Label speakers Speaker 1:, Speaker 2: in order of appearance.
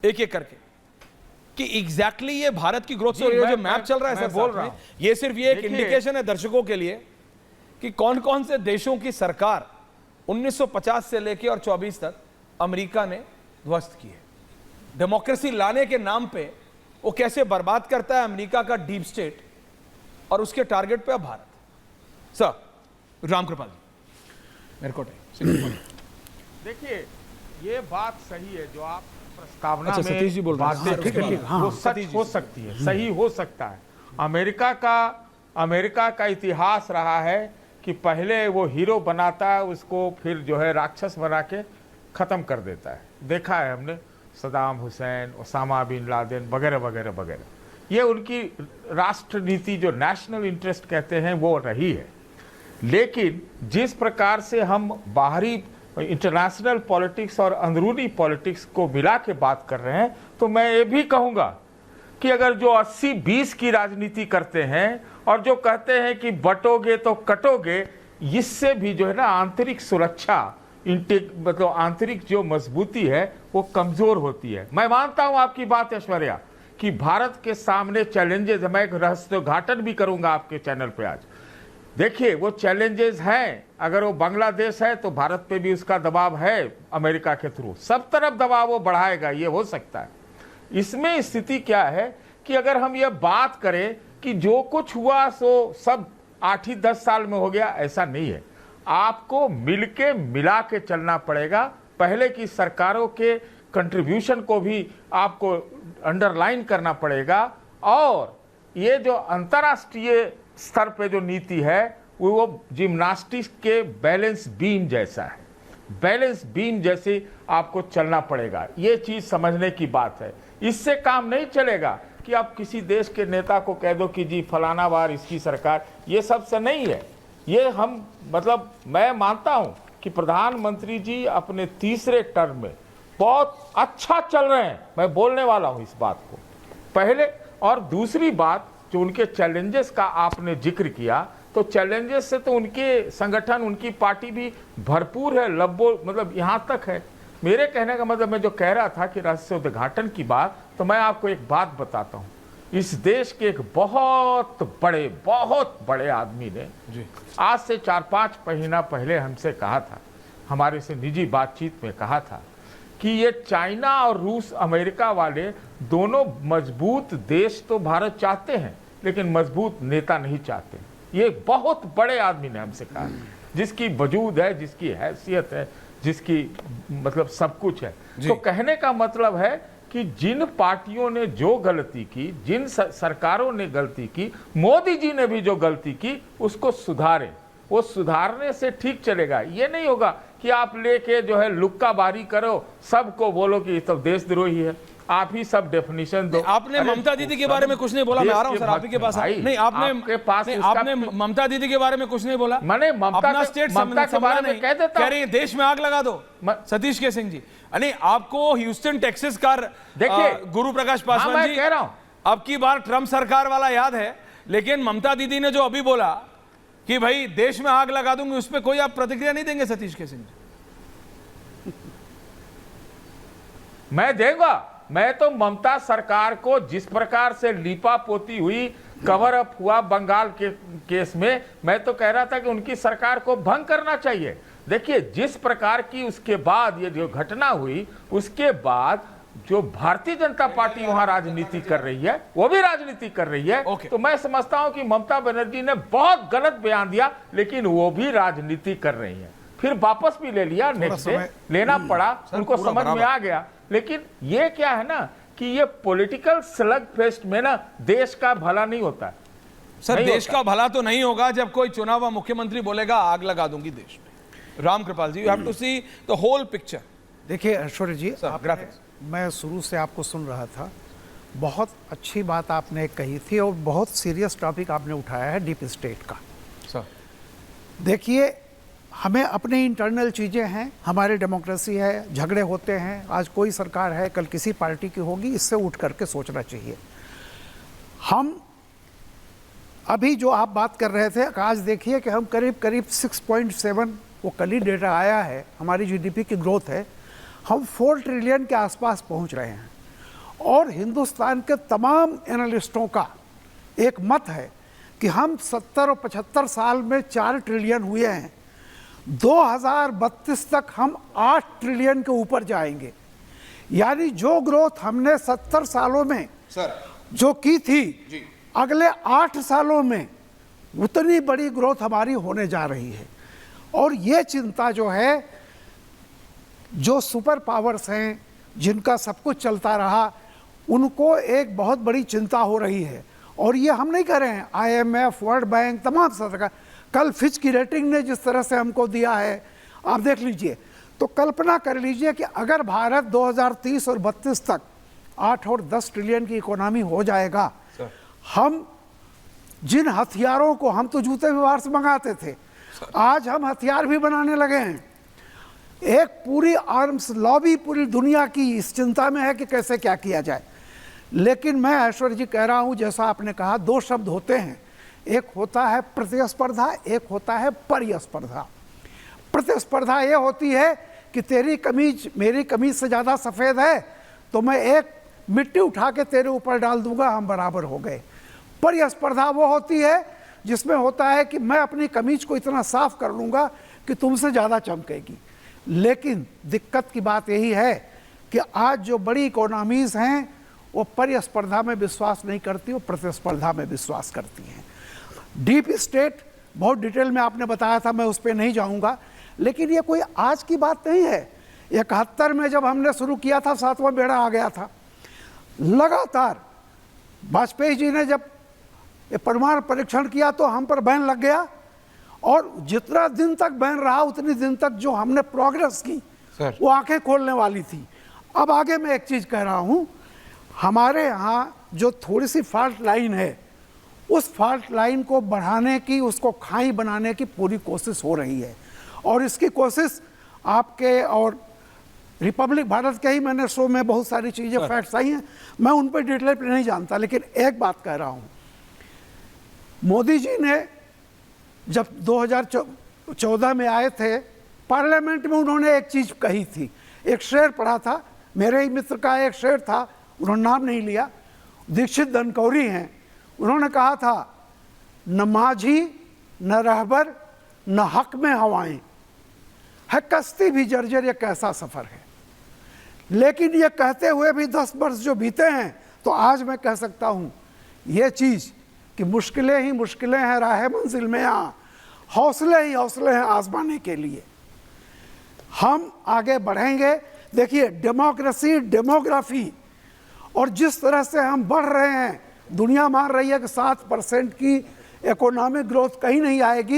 Speaker 1: एक एक करके कि एग्जैक्टली ये भारत की ग्रोथ से जो मैप चल रहा है सर बोल रहा हूं, ये सिर्फ ये एक इंडिकेशन है दर्शकों के लिए कि कौन कौन से देशों की सरकार 1950 से लेके और 24 तक अमेरिका ने ध्वस्त की है। डेमोक्रेसी लाने के नाम पे वो कैसे बर्बाद करता है अमेरिका का डीप स्टेट और उसके टारगेट पे अब भारत। सर रामकृपाल जी मेरे को
Speaker 2: देखिए, ये बात सही है जो आप प्रस्तावना
Speaker 1: अच्छा, सतीश जी बोल रहे हैं।
Speaker 2: बातें कही, वो सच हो सकती है, सही हो सकता है। अमेरिका का इतिहास रहा है कि पहले वो हीरो बनाता है, उसको फिर जो है राक्षस बना के खत्म कर देता है। देखा है हमने, Saddam Hussein, Osama bin Laden वगैरह वगैरह वगैरह। ये उनकी राष्ट्र नीति जो नेशनल इंटरेस्ट कहते हैं वो रही है। लेकिन जिस प्रकार से हम बाहरी इंटरनेशनल पॉलिटिक्स और अंदरूनी पॉलिटिक्स को मिला के बात कर रहे हैं, तो मैं ये भी कहूंगा कि अगर जो 80-20 की राजनीति करते हैं और जो कहते हैं कि बटोगे तो कटोगे, इससे भी जो है ना आंतरिक सुरक्षा, मतलब आंतरिक जो मजबूती है वो कमजोर होती है। मैं मानता हूं आपकी बात ऐश्वर्या कि भारत के सामने चैलेंजेस, मैं एक रहस्योद्घाटन भी करूंगा आपके चैनल पे आज। देखिए, वो चैलेंजेस हैं। अगर वो बांग्लादेश है तो भारत पे भी उसका दबाव है, अमेरिका के थ्रू सब तरफ दबाव वो बढ़ाएगा, ये हो सकता है। इसमें स्थिति क्या है कि अगर हम ये बात करें कि जो कुछ हुआ सो सब 8-10 साल में हो गया, ऐसा नहीं है। आपको मिलके मिला के चलना पड़ेगा। पहले की सरकारों के कंट्रीब्यूशन को भी आपको अंडरलाइन करना पड़ेगा। और ये जो अंतर्राष्ट्रीय स्तर पे जो नीति है वो जिम्नास्टिक्स के बैलेंस बीम जैसा है, बैलेंस बीम जैसे आपको चलना पड़ेगा। ये चीज समझने की बात है। इससे काम नहीं चलेगा कि आप किसी देश के नेता को कह दो कि जी फलाना बार इसकी सरकार, ये सब से नहीं है। ये हम मतलब मैं मानता हूं कि प्रधानमंत्री जी अपने तीसरे टर्म में बहुत अच्छा चल रहे हैं, मैं बोलने वाला हूं इस बात को पहले। और दूसरी बात, जो उनके चैलेंजेस का आपने जिक्र किया, तो चैलेंजेस से तो उनके संगठन, उनकी पार्टी भी भरपूर है, लब्बो मतलब यहाँ तक है। मेरे कहने का मतलब, मैं जो कह रहा था कि रहस्योद्घाटन की बात, तो मैं आपको एक बात बताता हूँ। इस देश के एक बहुत बड़े आदमी ने आज से 4-5 महीना पहले हमसे कहा था, हमारे से निजी बातचीत में कहा था कि ये चाइना और रूस, अमेरिका वाले दोनों मजबूत देश तो भारत चाहते हैं, लेकिन मजबूत नेता नहीं चाहते। ये बहुत बड़े आदमी ने हमसे कहा, जिसकी वजूद है, जिसकी हैसियत है, जिसकी मतलब सब कुछ है। तो कहने का मतलब है कि जिन पार्टियों ने जो गलती की, जिन सरकारों ने गलती की, मोदी जी ने भी जो गलती की, उसको सुधारें। वो सुधारने से ठीक चलेगा। ये नहीं होगा कि आप लेके जो है लुक्का बारी करो, सबको बोलो कि ये तो देशद्रोही है, आप ही सब डेफिनेशन दो।
Speaker 1: आपने ममता दीदी के बारे में कुछ नहीं बोला। मैं आ रहा हूं सर आपके पास। नहीं, आपने ममता दीदी के बारे में कुछ नहीं बोला।
Speaker 2: मैंने
Speaker 1: अपना स्टेट
Speaker 2: ममता के बारे में कह देता,
Speaker 1: कह रही है देश में आग लगा दो। सतीश के सिंह जी, नहीं, आपको ह्यूस्टन टेक्सास का देखिए गुरु प्रकाश पासवान जी,
Speaker 2: कह रहा हूं
Speaker 1: अब की बार ट्रंप सरकार वाला याद है, लेकिन ममता दीदी ने जो अभी बोला कि भाई देश में आग लगा दूंगी, उस पर कोई आप प्रतिक्रिया नहीं देंगे सतीश के सिंह जी?
Speaker 2: मैं देगा। मैं तो ममता सरकार को जिस प्रकार से लीपा पोती हुई, कवर अप हुआ बंगाल के केस में, मैं तो कह रहा था कि उनकी सरकार को भंग करना चाहिए। देखिए, जिस प्रकार की उसके बाद ये जो घटना हुई, उसके बाद जो भारतीय जनता पार्टी वहां राजनीति कर रही है, वो भी राजनीति कर रही है। तो मैं समझता हूं कि ममता बनर्जी ने बहुत गलत बयान दिया, लेकिन वो भी राजनीति कर रही है। फिर वापस भी ले लिया, नेक्स्ट डे लेना पड़ा, उनको समझ में आ गया। लेकिन ये क्या है ना कि ये पॉलिटिकल स्लग फेस्ट में ना देश का भला नहीं होता
Speaker 1: सर। देश का भला तो नहीं होगा जब कोई चुना हुआ मुख्यमंत्री बोलेगा आग लगा दूंगी देश में। Ramkripal ji, you have to see the whole picture.
Speaker 3: देखिए ऐश्वर्य जी,
Speaker 1: ग्राफिक्स
Speaker 3: मैं शुरू से आपको सुन रहा था, बहुत अच्छी बात आपने कही थी और बहुत सीरियस टॉपिक आपने उठाया है, डीप स्टेट का।
Speaker 1: सर
Speaker 3: देखिए, हमें अपने इंटरनल चीज़ें हैं, हमारी डेमोक्रेसी है, झगड़े होते हैं, आज कोई सरकार है, कल किसी पार्टी की होगी, इससे उठ करके सोचना चाहिए। हम अभी जो आप बात कर रहे थे, आज देखिए कि हम करीब 6.7, वो कल ही डेटा आया है, हमारी जीडीपी की ग्रोथ है, हम 4 ट्रिलियन के आसपास पहुंच रहे हैं। और हिंदुस्तान के तमाम एनालिस्टों का एक मत है कि हम 70 और 75 साल में 4 ट्रिलियन हुए हैं, 2032 तक हम 8 ट्रिलियन के ऊपर जाएंगे। यानी जो ग्रोथ हमने 70 सालों में जो की थी, अगले 8 सालों में उतनी बड़ी ग्रोथ हमारी होने जा रही है। और ये चिंता जो है, जो सुपर पावर्स हैं जिनका सब कुछ चलता रहा, उनको एक बहुत बड़ी चिंता हो रही है। और ये हम नहीं कह रहे हैं, IMF, वर्ल्ड बैंक, तमाम सरकार, कल फिच की रेटिंग ने जिस तरह से हमको दिया है, आप देख लीजिए। तो कल्पना कर लीजिए कि अगर भारत 2030 और 32 तक 8 और 10 ट्रिलियन की इकोनॉमी हो जाएगा, हम जिन हथियारों को, हम तो जूते भी बाहर से मंगाते थे, आज हम हथियार भी बनाने लगे हैं। एक पूरी आर्म्स लॉबी पूरी दुनिया की इस चिंता में है कि कैसे क्या किया जाए। लेकिन मैं ऐश्वर्य जी कह रहा हूं, जैसा आपने कहा, 2 शब्द होते हैं, एक होता है प्रतिस्पर्धा, एक होता है परिस्पर्धा। प्रतिस्पर्धा ये होती है कि तेरी कमीज मेरी कमीज से ज़्यादा सफ़ेद है तो मैं एक मिट्टी उठा के तेरे ऊपर डाल दूंगा, हम बराबर हो गए। परिस्पर्धा वो होती है जिसमें होता है कि मैं अपनी कमीज को इतना साफ कर लूँगा कि तुमसे ज़्यादा चमकेगी। लेकिन दिक्कत की बात यही है कि आज जो बड़ी इकोनॉमीज़ हैं वो परिस्पर्धा में विश्वास नहीं करती, वो प्रतिस्पर्धा में विश्वास करती हैं। डीप स्टेट बहुत डिटेल में आपने बताया था, मैं उस पर नहीं जाऊंगा, लेकिन ये कोई आज की बात नहीं है। 71 में जब हमने शुरू किया था, 7वां बेड़ा आ गया था। लगातार वाजपेयी जी ने जब ये परमाणु परीक्षण किया तो हम पर बैन लग गया, और जितना दिन तक बैन रहा उतनी दिन तक जो हमने प्रोग्रेस की वो आंखें खोलने वाली थी। अब आगे मैं एक चीज़ कह रहा हूँ, हमारे यहाँ जो थोड़ी सी फॉल्ट लाइन है, उस फॉल्ट लाइन को बढ़ाने की, उसको खाई बनाने की पूरी कोशिश हो रही है। और इसकी कोशिश आपके और रिपब्लिक भारत के ही मैंने शो में बहुत सारी चीज़ें फैक्ट्स आई हैं, मैं उन पर डिटेल पर नहीं जानता। लेकिन एक बात कह रहा हूँ, मोदी जी ने जब 2014 में आए थे, पार्लियामेंट में उन्होंने एक चीज़ कही थी, एक शेर पढ़ा था, मेरे ही मित्र का एक शेर था, उन्होंने नाम नहीं लिया, दीक्षित दनकौरी हैं। उन्होंने कहा था, न माझी न रहबर न हक में हवाएं, है कश्ती भी जर्जर, ये कैसा सफ़र है। लेकिन ये कहते हुए भी 10 वर्ष जो बीते हैं, तो आज मैं कह सकता हूँ ये चीज़ कि मुश्किलें ही मुश्किलें हैं राह मंजिल में, यहाँ हौसले ही हौसले हैं आजमाने के लिए। हम आगे बढ़ेंगे। देखिए, डेमोक्रेसी, डेमोग्राफी, और जिस तरह से हम बढ़ रहे हैं, दुनिया मान रही है कि 7% की इकोनॉमिक ग्रोथ कहीं नहीं आएगी।